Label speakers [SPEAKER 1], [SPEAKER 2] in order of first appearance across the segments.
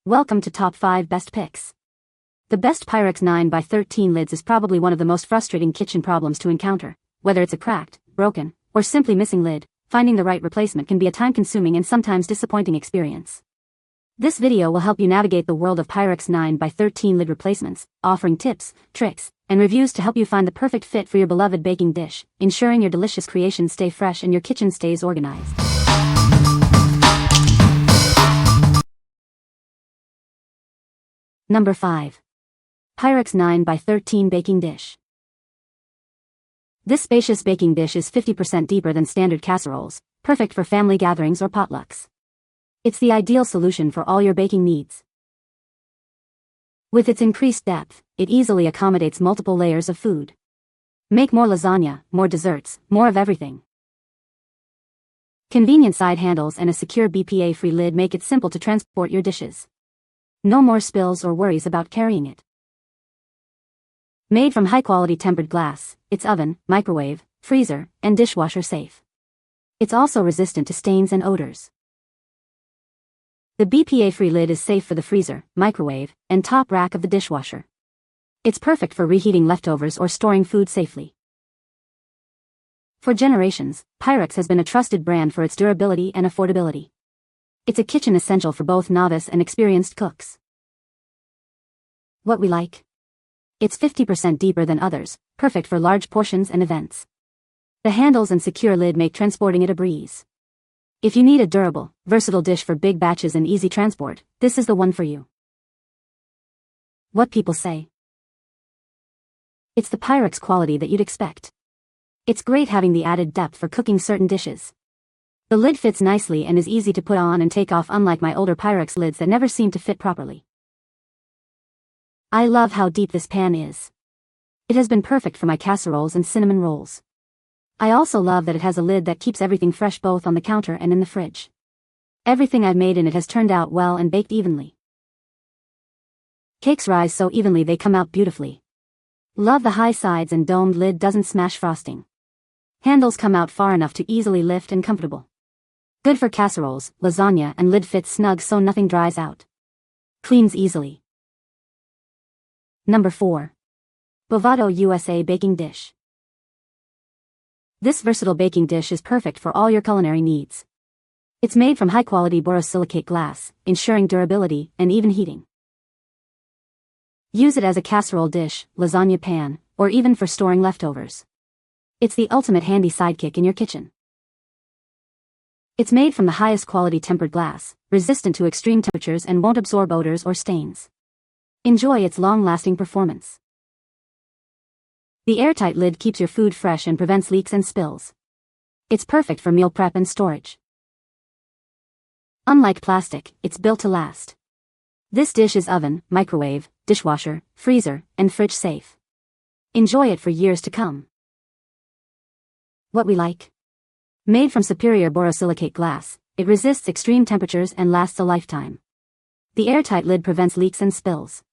[SPEAKER 1] Welcome to Top 5 Best Picks. The best Pyrex 9x13 lids is probably one of the most frustrating kitchen problems to encounter. Whether it's a cracked, broken, or simply missing lid, finding the right replacement can be a time-consuming and sometimes disappointing experience. This video will help you navigate the world of Pyrex 9x13 lid replacements, offering tips, tricks, and reviews to help you find the perfect fit for your beloved baking dish, ensuring your delicious creations stay fresh and your kitchen stays organized. Number 5. Pyrex 9x13 Baking Dish. This spacious baking dish is 50% deeper than standard casseroles, perfect for family gatherings or potlucks. It's the ideal solution for all your baking needs. With its increased depth, it easily accommodates multiple layers of food. Make more lasagna, more desserts, more of everything. Convenient side handles and a secure BPA-free lid make it simple to transport your dishes. No more spills or worries about carrying it. Made from high-quality tempered glass, it's oven, microwave, freezer, and dishwasher safe. It's also resistant to stains and odors. The BPA-free lid is safe for the freezer, microwave, and top rack of the dishwasher. It's perfect for reheating leftovers or storing food safely. For generations, Pyrex has been a trusted brand for its durability and affordability. It's a kitchen essential for both novice and experienced cooks. What we like? It's 50% deeper than others, perfect for large portions and events. The handles and secure lid make transporting it a breeze. If you need a durable, versatile dish for big batches and easy transport, this is the one for you. What people say? It's the Pyrex quality that you'd expect. It's great having the added depth for cooking certain dishes. The lid fits nicely and is easy to put on and take off, unlike my older Pyrex lids that never seem to fit properly. I love how deep this pan is. It has been perfect for my casseroles and cinnamon rolls. I also love that it has a lid that keeps everything fresh both on the counter and in the fridge. Everything I've made in it has turned out well and baked evenly. Cakes rise so evenly they come out beautifully. Love the high sides and domed lid doesn't smash frosting. Handles come out far enough to easily lift and comfortable. Good for casseroles, lasagna, and lid fits snug so nothing dries out. Cleans easily. Number 4. Bovado USA Baking Dish. This versatile baking dish is perfect for all your culinary needs. It's made from high-quality borosilicate glass, ensuring durability and even heating. Use it as a casserole dish, lasagna pan, or even for storing leftovers. It's the ultimate handy sidekick in your kitchen. It's made from the highest quality tempered glass, resistant to extreme temperatures and won't absorb odors or stains. Enjoy its long-lasting performance. The airtight lid keeps your food fresh and prevents leaks and spills. It's perfect for meal prep and storage. Unlike plastic, it's built to last. This dish is oven, microwave, dishwasher, freezer, and fridge safe. Enjoy it for years to come. What we like? Made from superior borosilicate glass, it resists extreme temperatures and lasts a lifetime. The airtight lid prevents leaks and spills.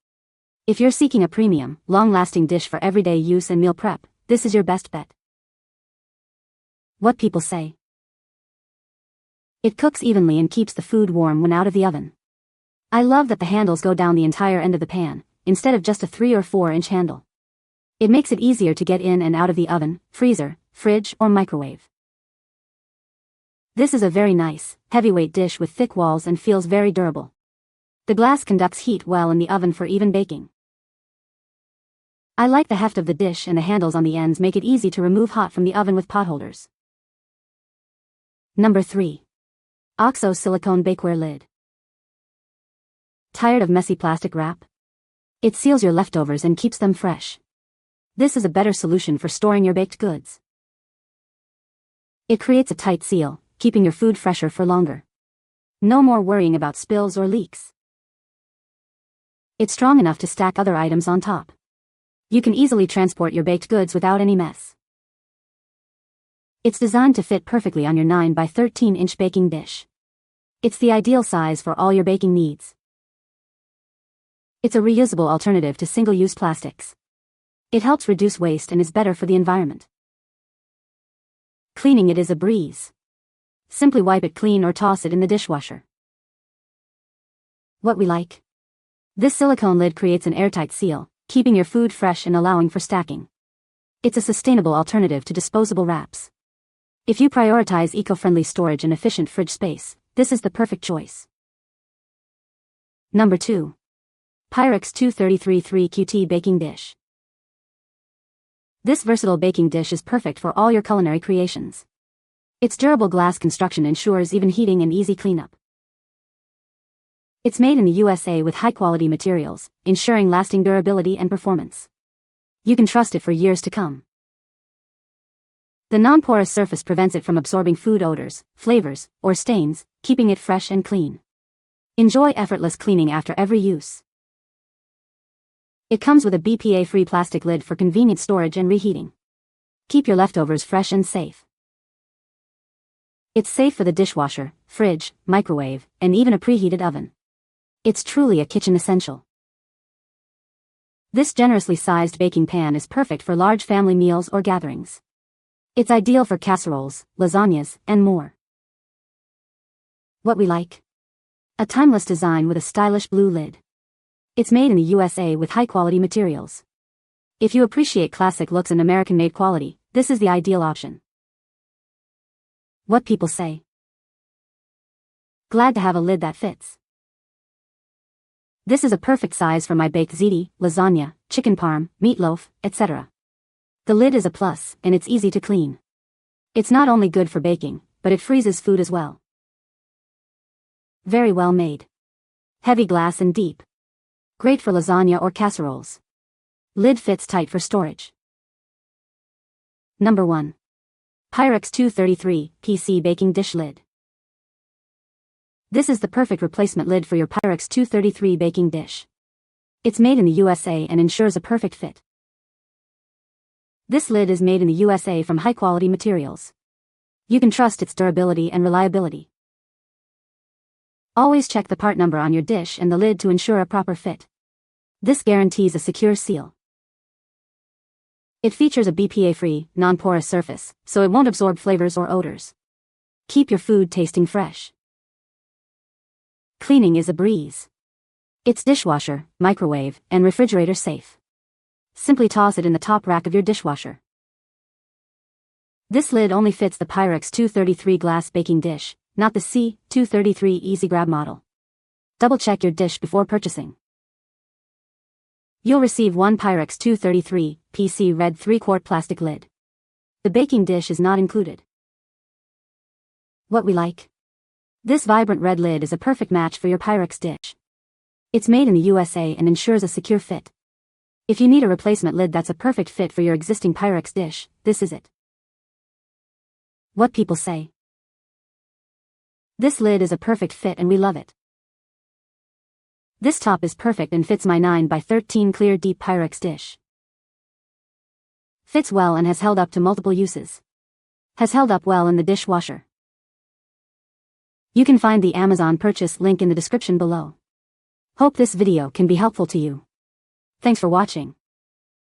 [SPEAKER 1] If you're seeking a premium, long-lasting dish for everyday use and meal prep, this is your best bet. What people say? It cooks evenly and keeps the food warm when out of the oven. I love that the handles go down the entire end of the pan, instead of just a 3 or 4 inch handle. It makes it easier to get in and out of the oven, freezer, fridge, or microwave. This is a very nice, heavyweight dish with thick walls and feels very durable. The glass conducts heat well in the oven for even baking. I like the heft of the dish, and the handles on the ends make it easy to remove hot from the oven with potholders. Number 3. OXO Silicone Bakeware Lid. Tired of messy plastic wrap? It seals your leftovers and keeps them fresh. This is a better solution for storing your baked goods. It creates a tight seal, keeping your food fresher for longer. No more worrying about spills or leaks. It's strong enough to stack other items on top. You can easily transport your baked goods without any mess. It's designed to fit perfectly on your 9x13-inch baking dish. It's the ideal size for all your baking needs. It's a reusable alternative to single-use plastics. It helps reduce waste and is better for the environment. Cleaning it is a breeze. Simply wipe it clean or toss it in the dishwasher. What we like? This silicone lid creates an airtight seal, keeping your food fresh and allowing for stacking. It's a sustainable alternative to disposable wraps. If you prioritize eco-friendly storage and efficient fridge space, this is the perfect choice. Number 2. Pyrex 9x13 3QT Baking Dish. This versatile baking dish is perfect for all your culinary creations. Its durable glass construction ensures even heating and easy cleanup. It's made in the USA with high-quality materials, ensuring lasting durability and performance. You can trust it for years to come. The non-porous surface prevents it from absorbing food odors, flavors, or stains, keeping it fresh and clean. Enjoy effortless cleaning after every use. It comes with a BPA-free plastic lid for convenient storage and reheating. Keep your leftovers fresh and safe. It's safe for the dishwasher, fridge, microwave, and even a preheated oven. It's truly a kitchen essential. This generously sized baking pan is perfect for large family meals or gatherings. It's ideal for casseroles, lasagnas, and more. What we like? A timeless design with a stylish blue lid. It's made in the USA with high-quality materials. If you appreciate classic looks and American-made quality, this is the ideal option. What people say. Glad to have a lid that fits. This is a perfect size for my baked ziti, lasagna, chicken parm, meatloaf, etc. The lid is a plus, and it's easy to clean. It's not only good for baking, but it freezes food as well. Very well made. Heavy glass and deep. Great for lasagna or casseroles. Lid fits tight for storage. Number 1. Pyrex 9x13 PC Baking Dish Lid. This is the perfect replacement lid for your Pyrex 9x13 baking dish. It's made in the USA and ensures a perfect fit. This lid is made in the USA from high-quality materials. You can trust its durability and reliability. Always check the part number on your dish and the lid to ensure a proper fit. This guarantees a secure seal. It features a BPA-free, non-porous surface, so it won't absorb flavors or odors. Keep your food tasting fresh. Cleaning is a breeze. It's dishwasher, microwave, and refrigerator safe. Simply toss it in the top rack of your dishwasher. This lid only fits the Pyrex 9x13 glass baking dish, not the C233 Easy Grab model. Double check your dish before purchasing. You'll receive one Pyrex 9x13 PC red 3/4 plastic lid. The baking dish is not included. What we like? This vibrant red lid is a perfect match for your Pyrex dish. It's made in the USA and ensures a secure fit. If you need a replacement lid that's a perfect fit for your existing Pyrex dish, this is it. What people say. This lid is a perfect fit and we love it. This top is perfect and fits my 9x13 clear deep Pyrex dish. Fits well and has held up to multiple uses. Has held up well in the dishwasher. You can find the Amazon purchase link in the description below. Hope this video can be helpful to you. Thanks for watching.